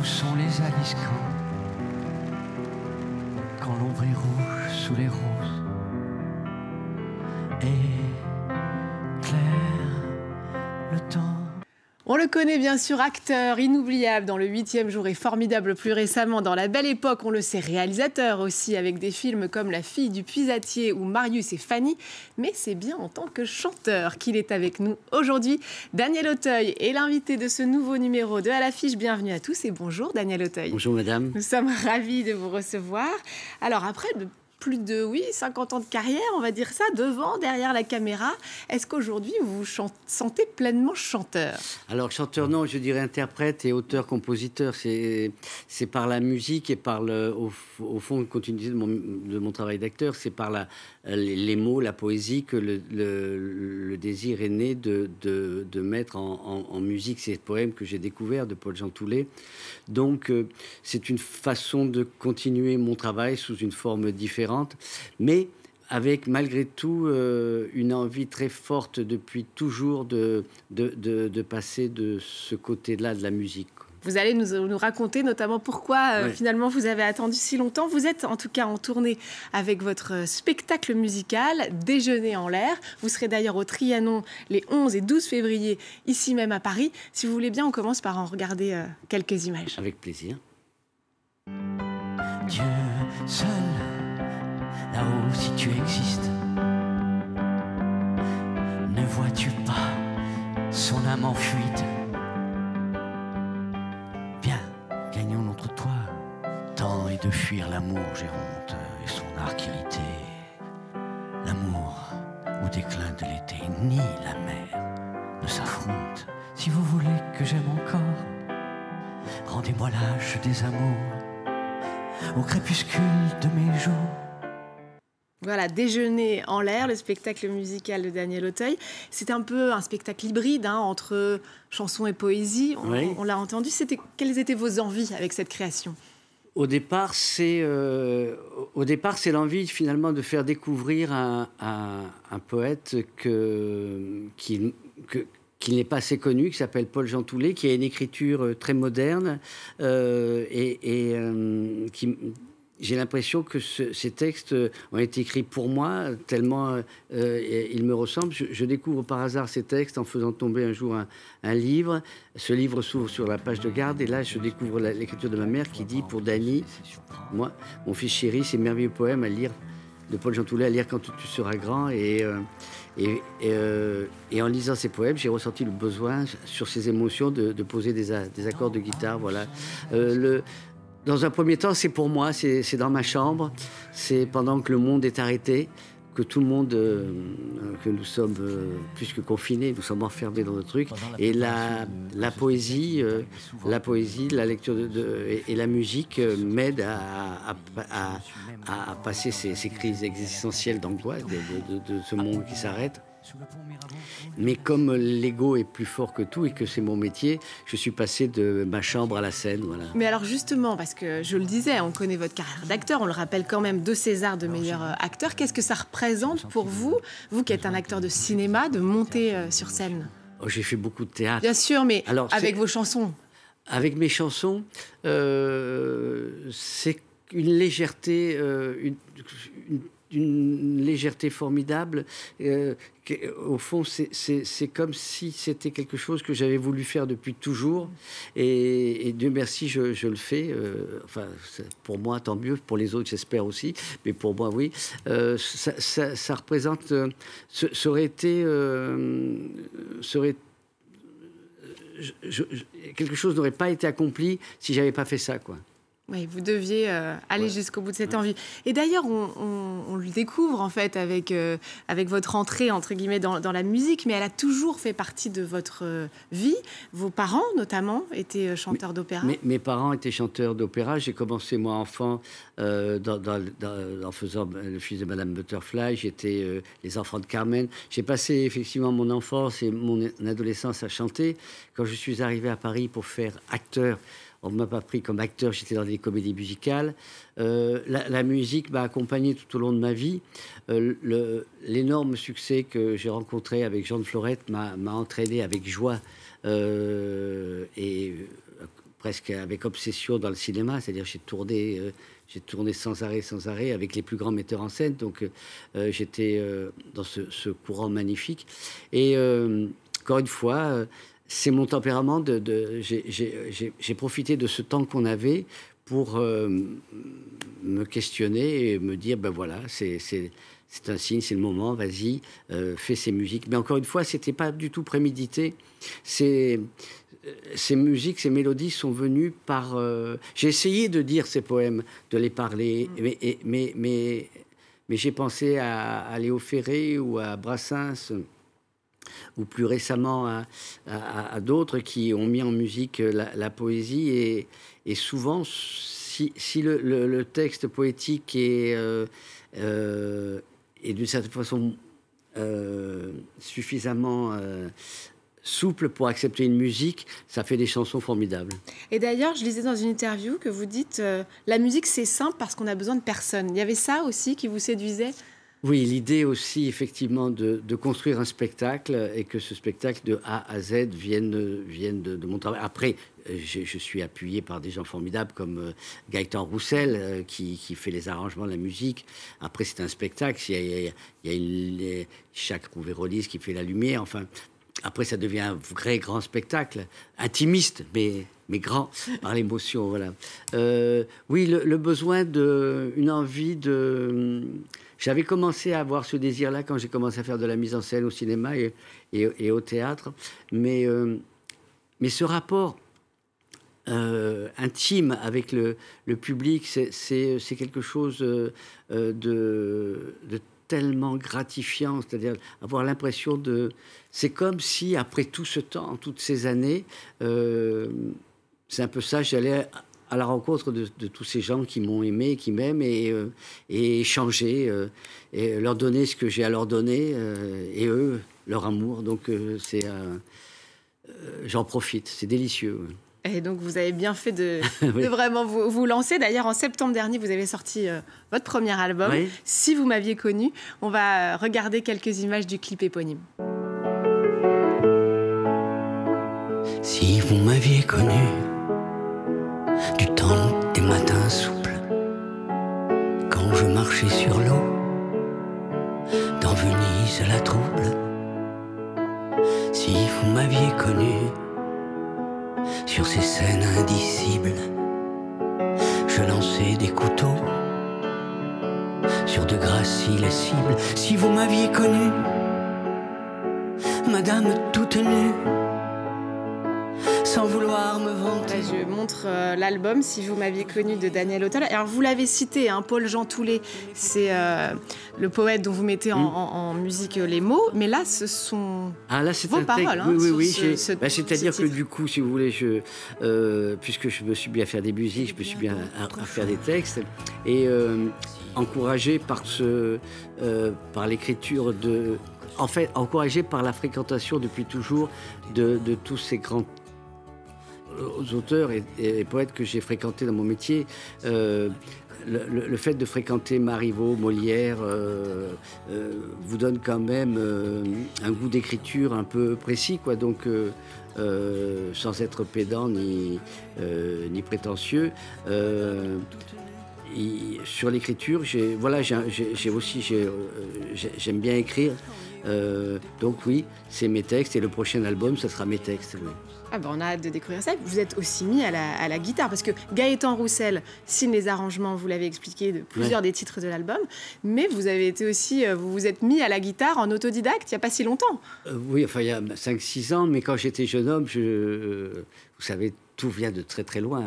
Où sont les aliscans quand l'ombre est rouge sous les roses et clair le temps? On le connaît bien sûr, acteur inoubliable dans Le 8e jour et formidable plus récemment dans La Belle Époque. On le sait, réalisateur aussi avec des films comme La fille du puisatier ou Marius et Fanny. Mais c'est bien en tant que chanteur qu'il est avec nous aujourd'hui. Daniel Auteuil est l'invité de ce nouveau numéro de À l'affiche. Bienvenue à tous et bonjour Daniel Auteuil. Bonjour madame. Nous sommes ravis de vous recevoir. Alors après plus de 50 ans de carrière, on va dire ça, devant, derrière la caméra. Est-ce qu'aujourd'hui, vous vous sentez pleinement chanteur? Alors, chanteur, non, je dirais interprète et auteur-compositeur. C'est par la musique et par, au fond, une continuité de mon travail d'acteur. C'est par les mots, la poésie que le désir est né de mettre en musique ces poèmes que j'ai découverts de Paul Jean Toulet. Donc, c'est une façon de continuer mon travail sous une forme différente, mais avec malgré tout une envie très forte depuis toujours de passer de ce côté-là de la musique. Vous allez nous raconter notamment pourquoi finalement vous avez attendu si longtemps. Vous êtes en tout cas en tournée avec votre spectacle musical Déjeuner en l'air. Vous serez d'ailleurs au Trianon les 11 et 12 février, ici même à Paris. Si vous voulez bien, on commence par en regarder quelques images. Avec plaisir. Dieu seul, là-haut si tu existes, ne vois-tu pas son âme en fuite? Viens, gagnons notre toit. Tant est de fuir l'amour, Géronte, et son arc irrité. L'amour au déclin de l'été, ni la mer ne s'affrontent. Si vous voulez que j'aime encore, rendez-moi l'âge des amours au crépuscule de mes jours. Voilà, Déjeuner en l'air, le spectacle musical de Daniel Auteuil. C'est un peu un spectacle hybride entre chanson et poésie. On l'a entendu. Quelles étaient vos envies avec cette création? Au départ, c'est l'envie finalement de faire découvrir un poète qui n'est pas assez connu, qui s'appelle Paul Jean Toulet, qui a une écriture très moderne j'ai l'impression que ces textes ont été écrits pour moi, tellement ils me ressemblent. Je découvre par hasard ces textes en faisant tomber un jour un livre. Ce livre s'ouvre sur la page de garde et là, je découvre l'écriture de ma mère qui dit pour Dany, moi, mon fils chéri, ces merveilleux poèmes à lire de Paul Jean Toulet, à lire quand tu seras grand. Et en lisant ces poèmes, j'ai ressenti le besoin, sur ces émotions, de poser des accords de guitare. Voilà. Dans un premier temps, c'est pour moi, c'est dans ma chambre, c'est pendant que le monde est arrêté, que tout le monde, que nous sommes plus que confinés, nous sommes enfermés dans nos trucs. Et la poésie, la lecture et la musique m'aident à passer ces crises existentielles d'angoisse de ce monde qui s'arrête. Mais comme l'ego est plus fort que tout et que c'est mon métier, je suis passé de ma chambre à la scène. Voilà. Mais alors justement, parce que je le disais, on connaît votre carrière d'acteur, on le rappelle quand même, 2 Césars de meilleur acteur. Qu'est-ce que ça représente pour vous, vous qui êtes un acteur de cinéma, de monter sur scène? J'ai fait beaucoup de théâtre. Bien sûr, mais alors, avec vos chansons. Avec mes chansons, c'est une légèreté, une légèreté formidable. Au fond, c'est comme si c'était quelque chose que j'avais voulu faire depuis toujours. Et Dieu merci, je le fais. Enfin, pour moi, tant mieux. Pour les autres, j'espère aussi. Mais pour moi, oui. Ça représente... ça aurait été... quelque chose n'aurait pas été accompli si j'avais pas fait ça, quoi. Oui, vous deviez aller jusqu'au bout de cette envie. Et d'ailleurs, on le découvre en fait avec votre entrée entre guillemets dans la musique, mais elle a toujours fait partie de votre vie. Vos parents, notamment, étaient chanteurs d'opéra. Mes parents étaient chanteurs d'opéra. J'ai commencé moi enfant en faisant Le Fils de Madame Butterfly. J'étais Les Enfants de Carmen. J'ai passé effectivement mon enfance et mon adolescence à chanter. Quand je suis arrivé à Paris pour faire acteur, on ne m'a pas pris comme acteur, j'étais dans des comédies musicales. La musique m'a accompagné tout au long de ma vie. L'énorme succès que j'ai rencontré avec Jean de Florette m'a entraîné avec joie et presque avec obsession dans le cinéma, c'est-à-dire j'ai tourné sans arrêt avec les plus grands metteurs en scène, donc j'étais dans ce courant magnifique. Et encore une fois, c'est mon tempérament. J'ai profité de ce temps qu'on avait pour me questionner et me dire, ben voilà, c'est un signe, c'est le moment, vas-y, fais ces musiques. Mais encore une fois, c'était pas du tout prémédité. Ces musiques, ces mélodies sont venues par... J'ai essayé de dire ces poèmes, de les parler, mais j'ai pensé à Léo Ferré ou à Brassens, ou plus récemment à d'autres qui ont mis en musique la poésie. Et souvent, si le texte poétique est d'une certaine façon suffisamment souple pour accepter une musique, ça fait des chansons formidables. Et d'ailleurs, je lisais dans une interview que vous dites la musique, c'est simple parce qu'on a besoin de personne. Il y avait ça aussi qui vous séduisait? Oui, l'idée aussi, effectivement, de construire un spectacle et que ce spectacle de A à Z vienne de mon travail. Après, je suis appuyé par des gens formidables comme Gaëtan Roussel, qui fait les arrangements de la musique. Après, c'est un spectacle. Il y a Jacques Rouvérolis qui fait la lumière. Enfin, après, ça devient un vrai grand spectacle, intimiste, mais grand, par l'émotion, voilà. Oui, le besoin une envie de... J'avais commencé à avoir ce désir-là quand j'ai commencé à faire de la mise en scène au cinéma et au théâtre, mais ce rapport intime avec le public, c'est quelque chose de tellement gratifiant, c'est-à-dire avoir l'impression de... C'est comme si, après tout ce temps, toutes ces années, c'est un peu ça, j'allais à la rencontre de tous ces gens qui m'ont aimé, qui m'aiment, et échanger, et leur donner ce que j'ai à leur donner, et eux, leur amour. Donc, j'en profite, c'est délicieux. Et donc, vous avez bien fait de Oui. vraiment vous lancer. D'ailleurs, en septembre dernier, vous avez sorti votre premier album. Oui. Si vous m'aviez connu, on va regarder quelques images du clip éponyme. Si vous m'aviez connu du temps des matins souples, quand je marchais sur l'eau, dans Venise la trouble. Si vous m'aviez connu sur ces scènes indicibles, je lançais des couteaux sur de gracies la cible. Si vous m'aviez connu, madame toute nue, sans vouloir me vanter. Là, je montre l'album Si vous m'aviez connu de Daniel Auteuil. Alors, vous l'avez cité, hein, Paul-Jean Toulet, c'est le poète dont vous mettez en musique les mots. Mais là, ce sont vos paroles. Hein, oui. C'est-à-dire que du coup, si vous voulez, puisque je me suis bien à faire des musiques, je me suis bien à faire des textes. Et encouragé par l'écriture de... En fait, encouragé par la fréquentation depuis toujours de tous ces grands auteurs et poètes que j'ai fréquentés dans mon métier. Le fait de fréquenter Marivaux, Molière vous donne quand même un goût d'écriture un peu précis, quoi. Donc, sans être pédant ni prétentieux. Sur l'écriture, j'aime bien écrire. Donc oui, c'est mes textes et le prochain album, ça sera mes textes. Oui. Ah ben, on a hâte de découvrir ça. Vous êtes aussi mis à la guitare parce que Gaëtan Roussel signe les arrangements, vous l'avez expliqué, de plusieurs des titres de l'album. Mais vous avez été aussi, vous vous êtes mis à la guitare en autodidacte il n'y a pas si longtemps. Oui, enfin il y a 5-6 ans, mais quand j'étais jeune homme, vous savez, tout vient de très très loin.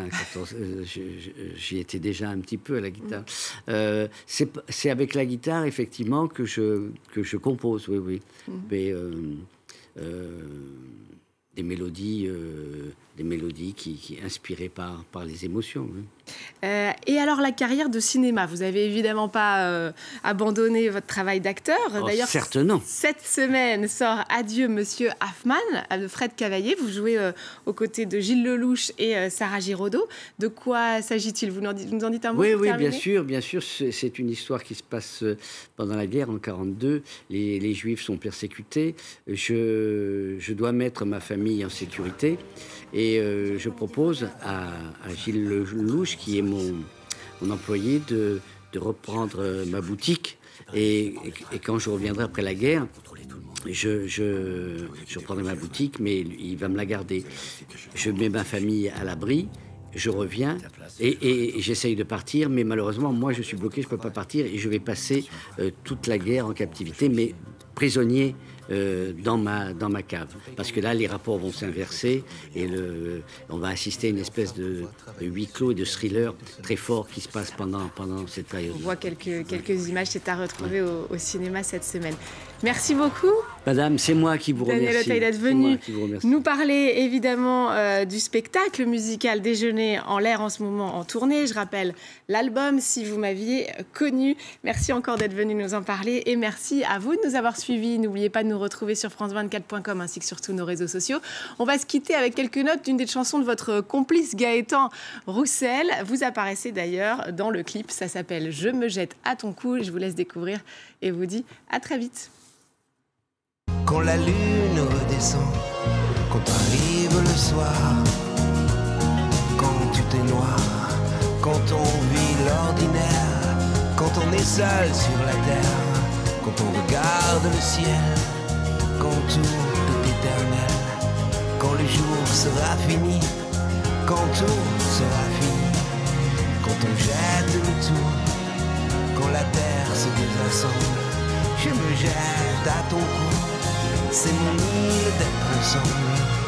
J'y étais déjà un petit peu à la guitare. C'est avec la guitare, effectivement, que je compose, oui. Mais des mélodies qui inspirées par les émotions. Oui. Et alors la carrière de cinéma, vous avez évidemment pas abandonné votre travail d'acteur. D'ailleurs, certes non. Cette semaine sort Adieu Monsieur Hoffman de Fred Cavaillé. Vous jouez aux côtés de Gilles Lelouch et Sarah Giraudot. De quoi s'agit-il? Vous nous en dites un mot? Oui, bien sûr. C'est une histoire qui se passe pendant la guerre en 1942. Les Juifs sont persécutés. Je dois mettre ma famille en sécurité. Et Et je propose à Gilles Lelouch, qui est mon employé, de reprendre ma boutique. Et quand je reviendrai après la guerre, je reprendrai ma boutique, mais il va me la garder. Je mets ma famille à l'abri, je reviens et j'essaye de partir, mais malheureusement, moi, je suis bloqué, je ne peux pas partir et je vais passer toute la guerre en captivité, mais prisonnier dans ma cave. Parce que là, les rapports vont s'inverser et on va assister à une espèce de huis clos et de thriller très fort qui se passe pendant cette période. On voit quelques images, c'est à retrouver au cinéma cette semaine. Merci beaucoup. Madame, c'est moi qui vous remercie. Daniel Auteuil d'être venu nous parler évidemment du spectacle musical Déjeuner en l'air en ce moment en tournée. Je rappelle l'album Si vous m'aviez connu. Merci encore d'être venu nous en parler et merci à vous de nous avoir suivis. N'oubliez pas de nous retrouver sur france24.com ainsi que sur tous nos réseaux sociaux. On va se quitter avec quelques notes d'une des chansons de votre complice Gaëtan Roussel. Vous apparaissez d'ailleurs dans le clip. Ça s'appelle Je me jette à ton cou. Je vous laisse découvrir et vous dis à très vite. Quand la lune redescend, quand arrive le soir, quand tout est noir, quand on vit l'ordinaire, quand on est seul sur la terre, quand on regarde le ciel, quand tout est éternel, quand le jour sera fini, quand tout sera fini, quand on jette le tout, quand la terre se désassemble, je me jette à ton cou. C'est mon île d'être ensemble.